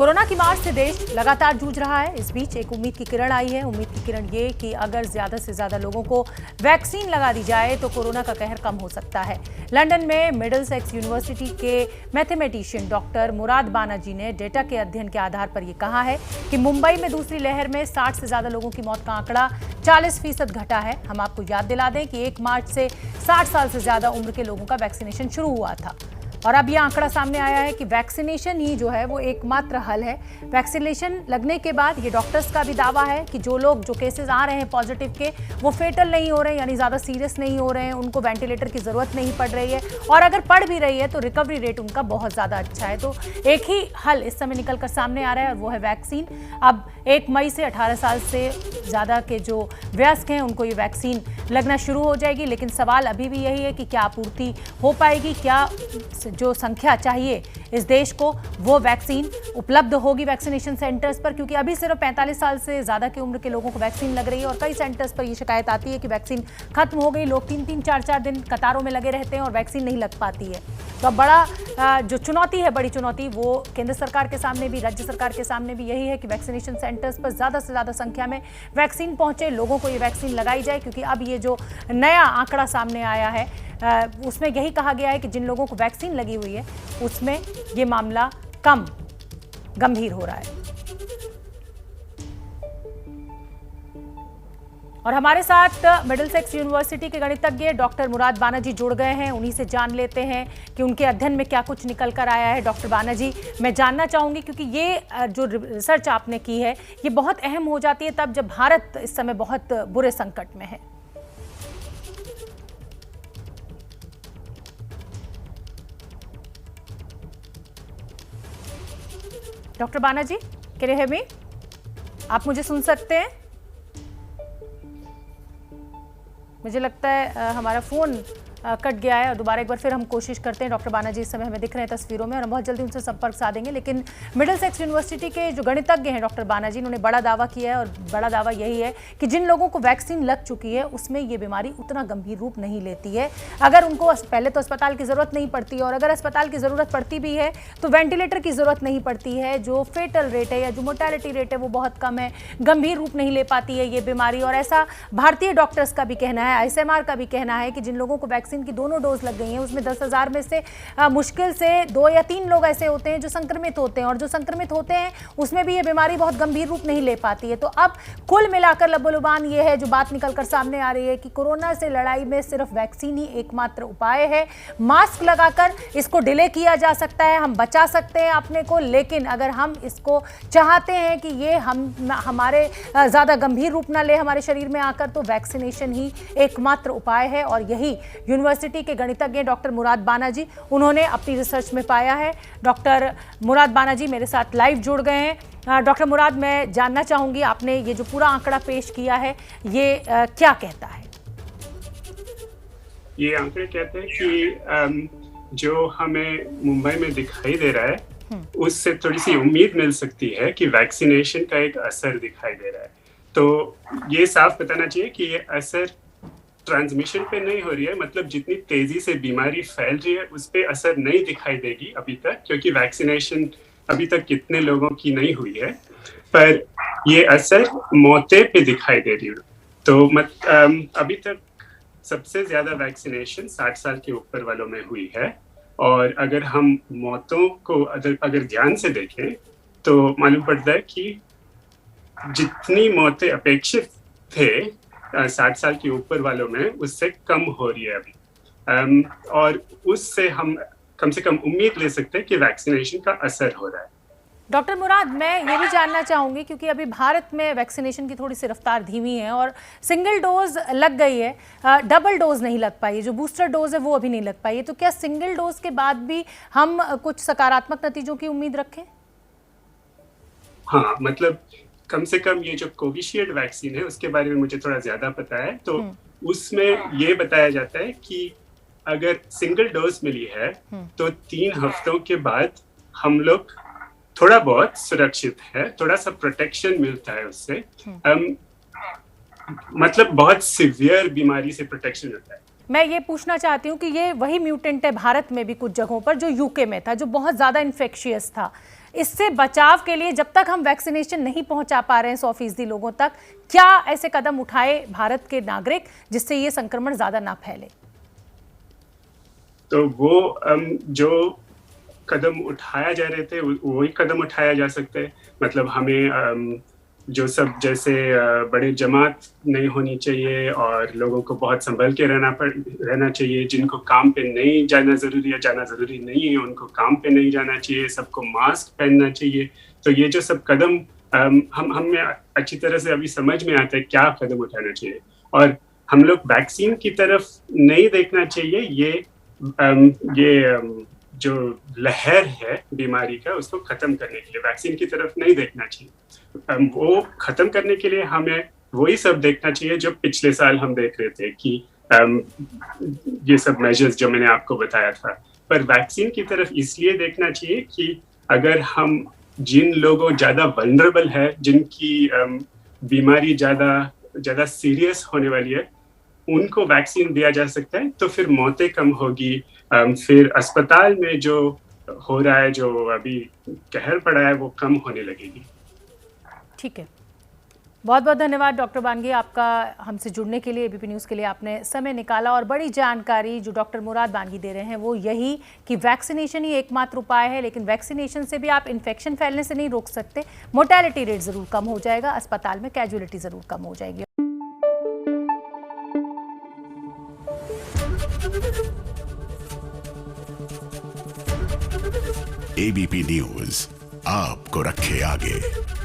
Corona की मार से देश लगातार जूझ रहा है। इस बीच एक उम्मीद की किरण आई है। उम्मीद की किरण ये कि अगर ज्यादा से ज्यादा लोगों को वैक्सीन लगा दी जाए तो कोरोना का कहर कम हो सकता है। लंदन में मिडलसेक्स यूनिवर्सिटी के मैथमेटिशियन डॉक्टर मुराद बानाजी ने डेटा के अध्ययन के आधार पर यह कहा है कि मुंबई में दूसरी लहर में 60 से ज्यादा लोगों की मौत का आंकड़ा 40% घटा है। हम आपको याद दिला दें कि 1 मार्च से 60 साल से ज्यादा उम्र के लोगों का वैक्सीनेशन शुरू हुआ था और अब यह आंकड़ा सामने आया है कि वैक्सीनेशन ही जो है वो एकमात्र हल है। वैक्सीनेशन लगने के बाद ये डॉक्टर्स का भी दावा है कि जो लोग जो केसेस आ रहे हैं पॉजिटिव के वो फेटल नहीं हो रहे हैं, यानी ज़्यादा सीरियस नहीं हो रहे हैं, उनको वेंटिलेटर की ज़रूरत नहीं पड़ रही है और अगर पड़ भी रही है तो रिकवरी रेट उनका बहुत ज़्यादा अच्छा है। तो एक ही हल इस समय निकल कर सामने आ रहा है और वो है वैक्सीन। अब 1 मई से 18 साल से ज़्यादा के जो वयस्क हैं उनको ये वैक्सीन लगना शुरू हो जाएगी, लेकिन सवाल अभी भी यही है कि क्या आपूर्ति हो पाएगी, क्या जो संख्या चाहिए इस देश को वो वैक्सीन उपलब्ध होगी वैक्सीनेशन सेंटर्स पर, क्योंकि अभी सिर्फ 45 साल से ज़्यादा की उम्र के लोगों को वैक्सीन लग रही है और कई सेंटर्स पर ये शिकायत आती है कि वैक्सीन खत्म हो गई, लोग 3-3, 4-4 दिन कतारों में लगे रहते हैं और वैक्सीन नहीं लग पाती है। तो अब बड़ा जो चुनौती है, बड़ी चुनौती वो केंद्र सरकार के सामने भी, राज्य सरकार के सामने भी यही है कि वैक्सीनेशन सेंटर्स पर ज़्यादा से ज़्यादा संख्या में वैक्सीन पहुँचे, लोगों को ये वैक्सीन लगाई जाए, क्योंकि अब ये जो नया आंकड़ा सामने आया है उसमें यही कहा गया है कि जिन लोगों को वैक्सीन लगी हुई है उसमें ये मामला कम गंभीर हो रहा है। और हमारे साथ मिडलसेक्स यूनिवर्सिटी के गणितज्ञ डॉक्टर मुराद बानाजी जुड़ गए हैं। उन्हीं से जान लेते हैं कि उनके अध्ययन में क्या कुछ निकल कर आया है। डॉक्टर बानाजी, मैं जानना चाहूंगी क्योंकि ये जो रिसर्च आपने की है ये बहुत अहम हो जाती है तब जब भारत इस समय बहुत बुरे संकट में है। Doctor Banaji, can you hear me? आप मुझे सुन सकते हैं? मुझे लगता है हमारा फ़ोन कट गया है और दोबारा एक बार फिर हम कोशिश करते हैं। डॉक्टर बानाजी इस समय हमें दिख रहे हैं तस्वीरों में और हम बहुत जल्दी उनसे संपर्क साधेंगे। लेकिन मिडलसेक्स यूनिवर्सिटी के जो गणितज्ञ हैं डॉक्टर बानाजी, उन्होंने बड़ा दावा किया है और बड़ा दावा यही है कि जिन लोगों को वैक्सीन लग चुकी है उसमें ये बीमारी उतना गंभीर रूप नहीं लेती है। अगर उनको पहले तो अस्पताल की ज़रूरत नहीं पड़ती और अगर अस्पताल की ज़रूरत पड़ती भी है तो वेंटिलेटर की ज़रूरत नहीं पड़ती है। जो फेटल रेट है या जो मोर्टेलिटी रेट है वो बहुत कम है, गंभीर रूप नहीं ले पाती है ये बीमारी। और ऐसा भारतीय डॉक्टर्स का भी कहना है, ICMR का भी कहना है कि जिन लोगों को वैक्सीन की दोनों डोज लग गई हैं उसमें 10,000 में से मुश्किल से 2 या 3 लोग ऐसे होते हैं जो संक्रमित होते हैं और जो संक्रमित होते हैं उसमें भी ये बीमारी बहुत गंभीर रूप नहीं ले पाती है। तो अब कुल मिलाकर लबोलुबान ये है जो बात निकलकर सामने आ रही है कि कोरोना से लड़ाई में सिर्फ वैक्सीन ही एकमात्र उपाय है। मास्क लगाकर इसको डिले किया जा सकता है, हम बचा सकते हैं अपने को, लेकिन अगर हम इसको चाहते हैं कि ये हमारे ज़्यादा गंभीर रूप ना ले हमारे शरीर में आकर, तो वैक्सीनेशन ही एकमात्र उपाय है। और यही यूनिवर्सिटी के गणितज्ञ डॉक्टर मुराद बानाजी उन्होंने अपनी रिसर्च में पाया है। डॉक्टर मुराद बानाजी मेरे साथ लाइव जुड़ गए हैं। डॉक्टर मुराद, मैं जानना चाहूंगी आपने ये जो पूरा आंकड़ा पेश किया है ये क्या कहता है? ये आंकड़े कहते हैं कि जो हमें मुंबई में दिखाई दे रहा है उससे थोड़ी सी उम्मीद मिल सकती है कि वैक्सीनेशन का एक असर दिखाई दे रहा है। तो ये साफ बताना चाहिए कि ये असर ट्रांसमिशन पे नहीं हो रही है, मतलब जितनी तेजी से बीमारी फैल रही है उस पे असर नहीं दिखाई देगी अभी तक, क्योंकि वैक्सीनेशन अभी तक कितने लोगों की नहीं हुई है, पर ये असर मौतें पे दिखाई दे रही है। तो अभी तक सबसे ज्यादा वैक्सीनेशन 60 साल के ऊपर वालों में हुई है और अगर हम मौतों को अगर ध्यान से देखें तो मालूम पड़ता है कि जितनी मौतें अपेक्षित थे 60 साल के ऊपर वालों में उससे कम हो रही है अभी, और उससे हम कम से कम उम्मीद ले सकते हैं कि वैक्सीनेशन का असर हो रहा है। डॉक्टर मुराद, मैं ये भी जानना चाहूंगी क्योंकि अभी भारत में वैक्सीनेशन की थोड़ी सी रफ्तार धीमी है और सिंगल डोज लग गई है, डबल डोज नहीं लग पाई, जो बूस्टर डोज है वो अभी नहीं लग पाई है, तो क्या सिंगल डोज के बाद भी हम कुछ सकारात्मक नतीजों की उम्मीद रखें? हाँ, मतलब कम से कम ये जो कोविशील्ड वैक्सीन है उसके बारे में मुझे थोड़ा ज्यादा पता है। तो उसमें ये बताया जाता है कि अगर सिंगल डोज मिली है तो 3 हफ्तों के बाद हम लोग थोड़ा बहुत सुरक्षित है, थोड़ा सा प्रोटेक्शन मिलता है उससे, मतलब बहुत सीवियर बीमारी से प्रोटेक्शन मिलता है। मैं ये पूछना चाहती हूँ कि ये वही म्यूटेंट है भारत में भी कुछ जगहों पर जो यूके में था, जो बहुत ज़्यादा इन्फेक्शियस था, इससे बचाव के लिए जब तक हम वैक्सीनेशन नहीं पहुंचा पा रहे हैं 100% लोगों तक, क्या ऐसे कदम उठाए भारत के नागरिक जिससे ये संक्रमण ज्यादा ना फैले? तो वो जो कदम उठाया जा रहे थे वही कदम उठाया जा सकते हैं। मतलब हमें जो सब जैसे बड़े जमात नहीं होनी चाहिए और लोगों को बहुत संभल के रहना चाहिए। जिनको काम पे नहीं जाना जरूरी है, जाना जरूरी नहीं है, उनको काम पे नहीं जाना चाहिए। सबको मास्क पहनना चाहिए। तो ये जो सब कदम हमें अच्छी तरह से अभी समझ में आता है क्या कदम उठाना चाहिए। और हम लोग वैक्सीन की तरफ नहीं देखना चाहिए। ये जो लहर है बीमारी का उसको खत्म करने के लिए वैक्सीन की तरफ नहीं देखना चाहिए। वो खत्म करने के लिए हमें वही सब देखना चाहिए जो पिछले साल हम देख रहे थे कि ये सब मेजर्स जो मैंने आपको बताया था। पर वैक्सीन की तरफ इसलिए देखना चाहिए कि अगर हम जिन लोगों ज्यादा वल्नरेबल है, जिनकी बीमारी ज्यादा सीरियस होने वाली है, उनको वैक्सीन दिया जा सकता है तो फिर मौतें कम होगी। फिर अस्पताल में जो हो रहा है, जो अभी कहर पड़ा है, वो कम होने लगेगी। ठीक है, बहुत बहुत धन्यवाद डॉक्टर बानगी, आपका हमसे जुड़ने के लिए, एबीपी न्यूज़ के लिए आपने समय निकाला। और बड़ी जानकारी जो डॉक्टर मुराद बानगी दे रहे हैं वो यही कि वैक्सीनेशन ही एकमात्र उपाय है, लेकिन वैक्सीनेशन से भी आप इन्फेक्शन फैलने से नहीं रोक सकते। मोर्टेलिटी रेट ज़रूर कम हो जाएगा, अस्पताल में कैजुअलिटी ज़रूर कम हो जाएगी। एबीपी न्यूज़ आपको रखे आगे।